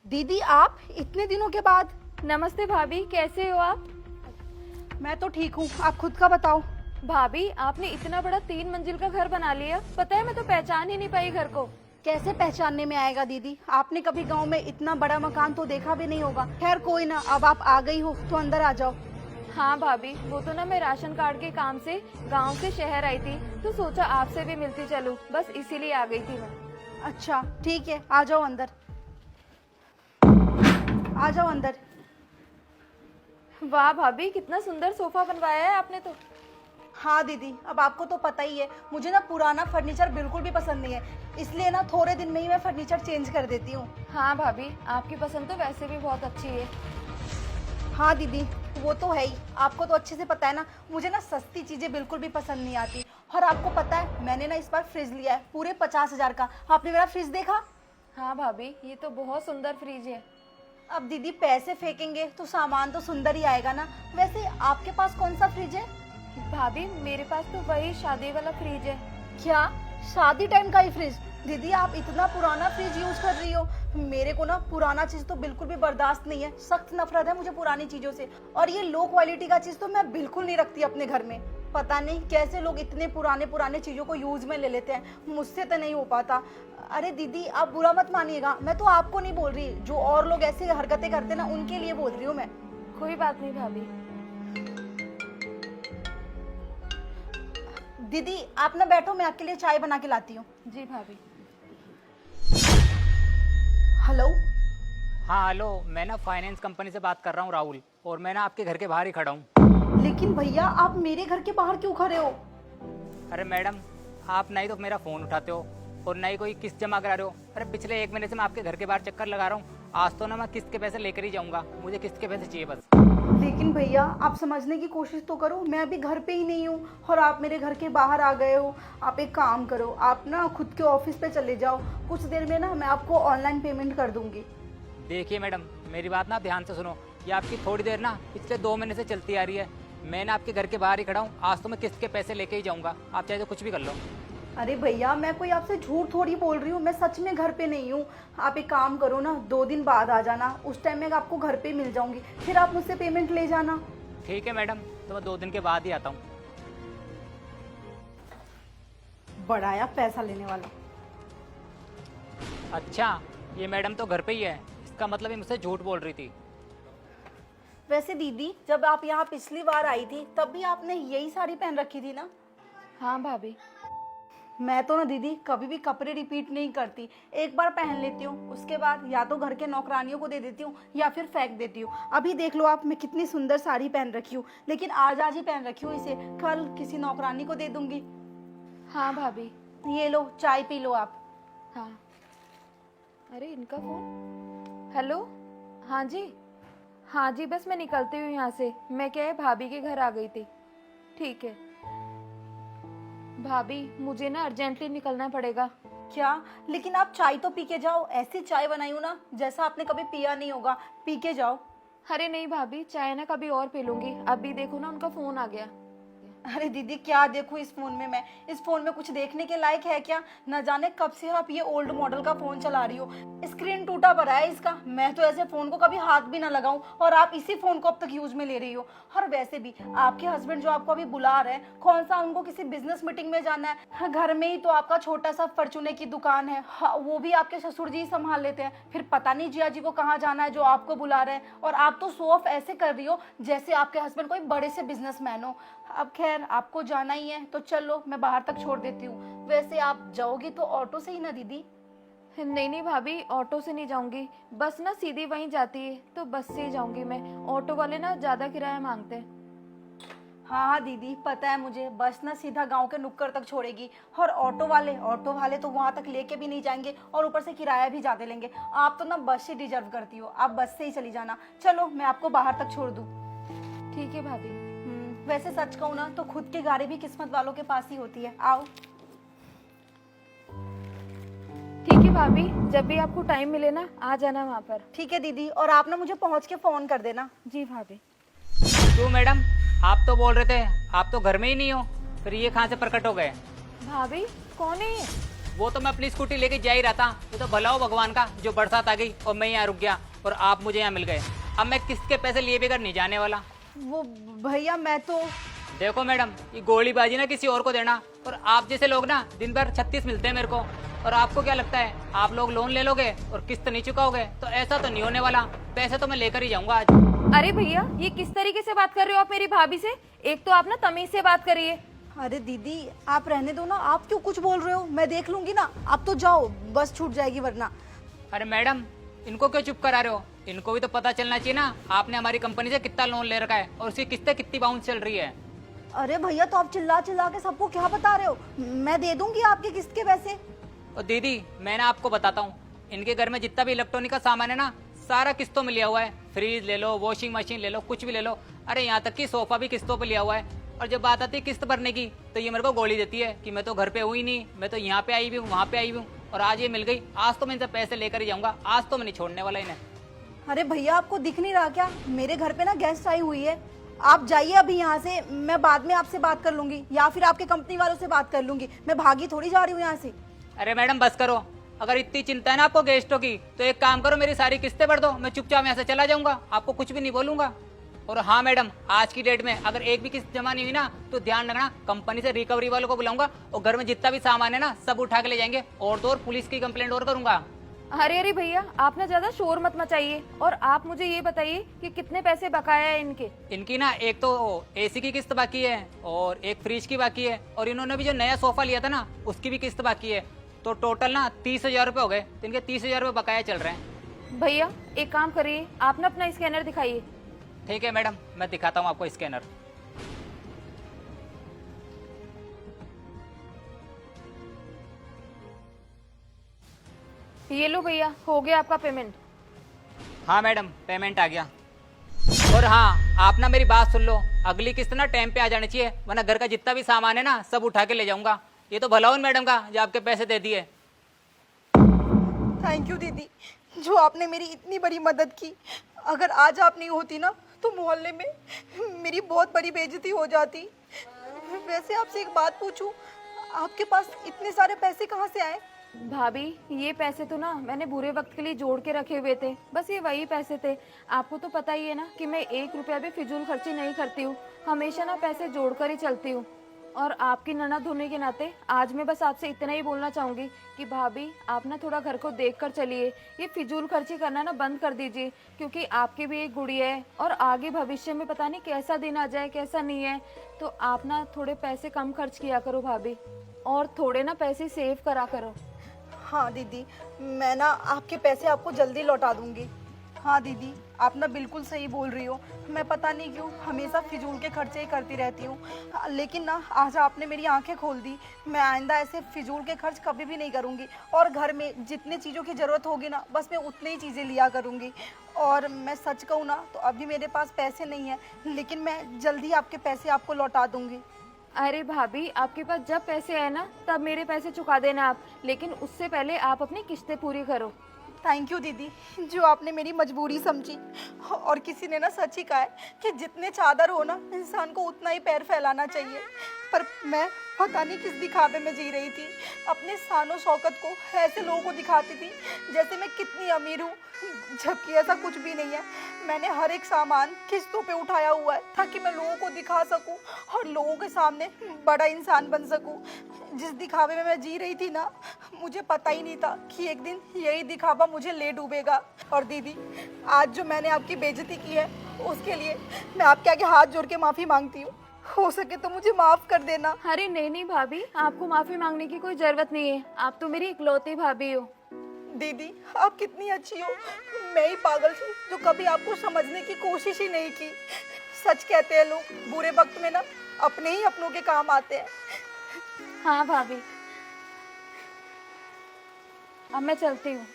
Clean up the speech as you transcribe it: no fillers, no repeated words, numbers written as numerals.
दीदी आप इतने दिनों के बाद। नमस्ते भाभी, कैसे हो आप? मैं तो ठीक हूँ, आप खुद का बताओ। भाभी, आपने इतना बड़ा 3 मंजिल का घर बना लिया। पता है, मैं तो पहचान ही नहीं पाई घर को। कैसे पहचानने में आएगा दीदी, आपने कभी गांव में इतना बड़ा मकान तो देखा भी नहीं होगा। खैर कोई ना, अब आप आ गई हो तो अंदर आ जाओ। हाँ भाभी, वो तो ना मैं राशन कार्ड के काम से गांव से शहर आई थी, तो सोचा आपसे भी मिलती चलूं, बस इसीलिए आ गई थी मैं। अच्छा ठीक है, आ जाओ अंदर, आ जाओ अंदर। वाह भाभी, कितना सुंदर सोफा बनवाया है आपने तो। हाँ दीदी, अब आपको तो पता ही है मुझे ना पुराना फर्नीचर बिल्कुल भी पसंद नहीं है, इसलिए ना थोड़े दिन में ही मैं फर्नीचर चेंज कर देती हूँ। हाँ भाभी, आपकी पसंद तो वैसे भी बहुत अच्छी है। हाँ दीदी, वो तो है ही, आपको तो अच्छे से पता है ना, मुझे ना सस्ती चीज़ें बिल्कुल भी पसंद नहीं आती। और आपको पता है मैंने ना इस बार फ्रिज लिया है पूरे 50,000 का। आपने मेरा फ्रिज देखा? हाँ भाभी, ये तो बहुत सुंदर फ्रिज है। अब दीदी पैसे फेंकेंगे तो सामान तो सुंदर ही आएगा ना। वैसे आपके पास कौन सा फ्रिज है? भाभी, मेरे पास तो वही शादी वाला फ्रिज है। क्या शादी टाइम का ही फ्रिज? दीदी आप इतना पुराना फ्रिज यूज कर रही हो, मेरे को ना पुराना चीज तो बिल्कुल भी बर्दाश्त नहीं है, सख्त नफरत है मुझे पुरानी चीजों से। और ये लो क्वालिटी का चीज तो मैं बिल्कुल नहीं रखती अपने घर में। पता नहीं कैसे लोग इतने पुराने पुराने चीजों को यूज में ले लेते हैं, मुझसे तो नहीं हो पाता। अरे दीदी आप बुरा मत मानिएगा, मैं तो आपको नहीं बोल रही, जो और लोग ऐसे हरकतें करते ना उनके लिए बोल रही हूँ मैं। कोई बात नहीं भाभी। दीदी आप ना बैठो, मैं आपके लिए चाय बना के लाती हूँ। जी भाभी। हेलो। हाँ हेलो, मैं ना फाइनेंस कंपनी से बात कर रहा हूँ राहुल, और मैं ना आपके घर के बाहर ही खड़ा हूँ। लेकिन भैया आप मेरे घर के बाहर क्यों खड़े हो? अरे मैडम, आप ना ही तो मेरा फ़ोन उठाते हो और ना ही कोई किस्त जमा करा रहे हो। अरे पिछले 1 महीने से मैं आपके घर के बाहर चक्कर लगा रहा हूँ, आज तो ना मैं किस्त के पैसे लेकर ही जाऊँगा, मुझे किस्त के पैसे चाहिए बस। लेकिन भैया आप समझने की कोशिश तो करो, मैं अभी घर पे ही नहीं हूँ और आप मेरे घर के बाहर आ गए हो। आप एक काम करो, आप ना खुद के ऑफिस पे चले जाओ, कुछ देर में ना मैं आपको ऑनलाइन पेमेंट कर दूंगी। देखिए मैडम, मेरी बात ना ध्यान से सुनो, ये आपकी थोड़ी देर ना पिछले 2 महीने से चलती आ रही है। मैं ना आपके घर के बाहर ही खड़ा हूँ, आज तो मैं किस्त के पैसे लेके ही जाऊँगा, आप चाहे तो कुछ भी कर लो। अरे भैया मैं कोई आपसे झूठ थोड़ी बोल रही हूँ, मैं सच में घर पे नहीं हूँ। आप एक काम करो ना, 2 दिन बाद आ जाना, उस टाइम मैं आपको घर पे मिल जाऊंगी, फिर आप मुझसे पेमेंट ले जाना। ठीक है मैडम, तो मैं 2 दिन के बाद ही आता हूँ। बढ़ाया पैसा लेने वाला। अच्छा, ये मैडम तो घर पे ही है, इसका मतलब ये मुझसे झूठ बोल रही थी। वैसे दीदी जब आप यहाँ पिछली बार आई थी तब भी आपने यही साड़ी पहन रखी थी ना? हाँ भाभी। मैं तो ना दीदी कभी भी कपड़े रिपीट नहीं करती, एक बार पहन लेती हूँ, उसके बाद या तो घर के नौकरानियों को दे देती हूँ या फिर फेंक देती हूँ। अभी देख लो आप, मैं कितनी सुंदर साड़ी पहन रखी हूँ, लेकिन आज आज ही पहन रखी हूँ इसे, कल किसी नौकरानी को दे दूंगी। हाँ भाभी। ये लो चाय पी लो आप। हाँ। अरे इनका फोन। हेलो। हाँ जी। हाँ जी, बस मैं निकलती हूँ यहाँ से, मैं क्या है भाभी के घर आ गई थी। ठीक है भाभी, मुझे ना अर्जेंटली निकलना पड़ेगा। क्या? लेकिन आप चाय तो पी के जाओ, ऐसी चाय बनाई हूँ ना जैसा आपने कभी पिया नहीं होगा, पी के जाओ। अरे नहीं भाभी, चाय ना कभी और पी लूंगी, अभी देखो ना उनका फोन आ गया। अरे दीदी क्या देखूं इस फोन में मैं, इस फोन में कुछ देखने के लायक है क्या? न जाने कब से आप ये ओल्ड मॉडल का फोन चला रही हो, स्क्रीन टूटा पड़ा है इसका, मैं तो ऐसे फोन को कभी हाथ भी ना लगाऊं और आप इसी फोन को अब तक यूज में ले रही हो। और वैसे भी आपके हस्बैंड जो आपको अभी बुला रहे हैं, कौन सा उनको किसी बिजनेस मीटिंग में जाना है? हाँ, घर में ही तो आपका छोटा सा फॉर्चूने की दुकान है, हाँ, वो भी आपके ससुर जी संभाल लेते हैं, फिर पता नहीं जिया जी को कहाँ जाना है जो आपको बुला रहे हैं, और आप तो शो ऑफ ऐसे कर रही हो जैसे आपके हस्बैंड कोई बड़े से बिजनेसमैन हो। अब खैर आपको जाना ही है तो चलो, मैं बाहर तक छोड़ देती हूँ। वैसे आप जाओगी तो ऑटो से ही ना दीदी? नहीं नहीं भाभी, ऑटो से नहीं जाऊंगी, बस ना सीधी वहीं जाती है तो बस से ही जाऊंगी मैं, ऑटो वाले ना ज्यादा किराया मांगते हैं। हाँ हाँ दीदी पता है मुझे, बस ना सीधा गांव के नुक्कड़ तक छोड़ेगी, और ऑटो वाले तो वहां तक लेके भी नहीं जाएंगे और ऊपर से किराया भी ज्यादा लेंगे। आप तो ना बस ही डिजर्व करती हो, आप बस से ही चली जाना। चलो मैं आपको बाहर तक छोड़ दूँ। ठीक है भाभी। वैसे सच कहूँ ना तो खुद की गाड़ी भी किस्मत वालों के पास ही होती है। आओ। ठीक है भाभी, जब भी आपको टाइम मिले ना आ जाना वहाँ पर। ठीक है दीदी, और आप ना मुझे पहुंच के फोन कर देना। जी भाभी। क्यों मैडम, आप तो बोल रहे थे आप तो घर में ही नहीं हो, फिर ये कहाँ से प्रकट हो गए? भाभी कौन है ये? वो तो मैं अपनी स्कूटी लेके जा ही रहा था, ये तो भला हो भगवान का जो बरसात आ गई और मैं यहाँ रुक गया और आप मुझे यहाँ मिल गए। अब मैं किस्त के पैसे लिए बगैर नहीं जाने वाला। वो भैया मैं तो देखो मैडम, ये गोलीबाजी ना किसी और को देना, और आप जैसे लोग ना दिन भर 36 मिलते हैं मेरे को, और आपको क्या लगता है आप लोग लोन ले लोगे और किस्त नहीं चुकाओगे? तो ऐसा तो नहीं होने वाला, पैसे तो मैं लेकर ही जाऊंगा आज। अरे भैया, ये किस तरीके से बात कर रहे हो आप मेरी भाभी से? एक तो आप ना तमीज से बात करिए। अरे दीदी आप रहने दो ना, आप क्यों कुछ बोल रहे हो? मैं देख लूंगी ना, आप तो जाओ, बस छूट जाएगी वरना। अरे मैडम, इनको क्यों चुप करा रहे हो? इनको भी तो पता चलना चाहिए ना आपने हमारी कंपनी से कितना लोन ले रखा है और उसकी किस्तें कितनी बाउंस चल रही है। अरे भैया तो आप चिल्ला चिल्ला के सबको क्या बता रहे हो? मैं दे दूंगी आपके किस्त के पैसे। और दीदी मैं ना आपको बताता हूँ, इनके घर में जितना भी इलेक्ट्रॉनिक का सामान है ना, सारा किस्तों में लिया हुआ है। फ्रिज ले लो, वॉशिंग मशीन ले लो, कुछ भी ले लो, अरे यहाँ तक कि सोफा भी किस्तों पे लिया हुआ है। और जब बात आती है किस्त भरने की तो ये मेरे को गोली देती है कि मैं तो घर पे हुई नहीं, मैं तो यहाँ पे आई भी हूँ, वहाँ पे आई भी हूँ, और आज ये मिल गई। आज तो मैं इनसे पैसे लेकर ही जाऊंगा, आज तो मैं नहीं छोड़ने वाला इन्हें। अरे भैया आपको दिख नहीं रहा क्या? मेरे घर पे ना गेस्ट आई हुई है, आप जाइए अभी यहाँ से, मैं बाद में आपसे बात कर लूंगी या फिर आपके कंपनी वालों से बात कर लूंगी। मैं भागी थोड़ी जा रही हूँ यहाँ से। अरे मैडम बस करो, अगर इतनी चिंता है ना आपको गेस्टों की तो एक काम करो, मेरी सारी किस्तें भर दो, मैं चुपचाप यहाँ से चला जाऊंगा, आपको कुछ भी नहीं बोलूंगा। और हाँ मैडम, आज की डेट में अगर एक भी किस्त जमा नहीं हुई ना तो ध्यान रखना, कंपनी से रिकवरी वालों को बुलाऊंगा और घर में जितना भी सामान है ना सब उठा के ले जाएंगे, और तो और पुलिस की कंप्लेंट और करूंगा। अरे अरे भैया, आप ना ज्यादा शोर मत मचाइए, और आप मुझे ये बताइए कि कितने पैसे बकाया है इनके? इनकी ना एक तो एसी की किस्त बाकी है और एक फ्रिज की बाकी है, और इन्होंने भी जो नया सोफा लिया था ना उसकी भी किस्त बाकी है। तो टोटल ना 30,000 रुपये हो गए, तो इनके 30,000 रुपये बकाया चल रहे हैं। भैया एक काम करिए, आप ना अपना स्कैनर दिखाइए। ठीक है मैडम, मैं दिखाता हूँ आपको स्कैनर। ये लो भैया, हो गया आपका पेमेंट। हाँ मैडम, पेमेंट आ गया। और हाँ, आप ना मेरी बात सुन लो, अगली किस्त ना टाइम पे आ जानी चाहिए, वरना घर का जितना भी सामान है ना सब उठा के ले जाऊंगा। ये तो भला उन मैडम का जो आपके पैसे दे दिए। थैंक यू दीदी, जो आपने मेरी इतनी बड़ी मदद की। अगर आज आप नहीं होती ना तो मोहल्ले में मेरी बहुत बड़ी बेइज्जती हो जाती। वैसे आपसे एक बात पूछूं, आपके पास इतने सारे पैसे कहाँ से आए? भाभी, ये पैसे तो ना मैंने बुरे वक्त के लिए जोड़ के रखे हुए थे, बस ये वही पैसे थे। आपको तो पता ही है ना कि मैं 1 रुपया भी फिजूल खर्ची नहीं करती हूँ, हमेशा ना पैसे जोड़ कर ही चलती हूँ। और आपकी ननद होने के नाते आज मैं बस आपसे इतना ही बोलना चाहूँगी कि भाभी, आप ना थोड़ा घर को देख कर चलिए, ये फिजूल खर्ची करना ना बंद कर दीजिए, क्योंकि आपकी भी एक गुड़िया है और आगे भविष्य में पता नहीं कैसा दिन आ जाए कैसा नहीं है। तो आप ना थोड़े पैसे कम खर्च किया करो भाभी, और थोड़े ना पैसे सेव करा करो। हाँ दीदी, मैं ना आपके पैसे आपको जल्दी लौटा दूंगी। हाँ दीदी, आप ना बिल्कुल सही बोल रही हो, मैं पता नहीं क्यों हमेशा फिजूल के खर्चे ही करती रहती हूँ। लेकिन ना आज आपने मेरी आंखें खोल दी, मैं आइंदा ऐसे फिजूल के खर्च कभी भी नहीं करूँगी, और घर में जितनी चीज़ों की ज़रूरत होगी ना बस मैं उतनी ही चीज़ें लिया करूँगी। और मैं सच कहूँ ना तो अभी मेरे पास पैसे नहीं है, लेकिन मैं जल्दी आपके पैसे आपको लौटा दूँगी। अरे भाभी, आपके पास जब पैसे आए ना तब मेरे पैसे चुका देना आप, लेकिन उससे पहले आप अपनी किस्तें पूरी करो। थैंक यू दीदी, जो आपने मेरी मजबूरी समझी। और किसी ने ना सच ही कहा है कि जितने चादर हो ना इंसान को उतना ही पैर फैलाना चाहिए। पर मैं पता नहीं किस दिखावे में जी रही थी, अपने शानो शौकत को ऐसे लोगों को दिखाती थी जैसे मैं कितनी अमीर हूँ, जबकि ऐसा कुछ भी नहीं है। मैंने हर एक सामान किस्तों पे उठाया हुआ है ताकि मैं लोगों को दिखा सकूं और लोगों के सामने बड़ा इंसान बन सकूं। जिस दिखावे में मैं जी रही थी ना, मुझे पता ही नहीं था कि एक दिन यही दिखावा मुझे ले डूबेगा। और दीदी, आज जो मैंने आपकी बेइज्जती की है उसके लिए मैं आपके आगे हाथ जोड़ के माफ़ी मांगती हूँ। हो सके तो मुझे माफ़ कर देना। अरे नहीं नहीं भाभी, आपको माफ़ी मांगने की कोई ज़रूरत नहीं है, आप तो मेरी इकलौती भाभी हो। दीदी आप कितनी अच्छी हो, मैं ही पागल थी जो कभी आपको समझने की कोशिश ही नहीं की। सच कहते हैं लोग, बुरे वक्त में ना अपने ही अपनों के काम आते हैं। हाँ भाभी, अब मैं चलती हूँ।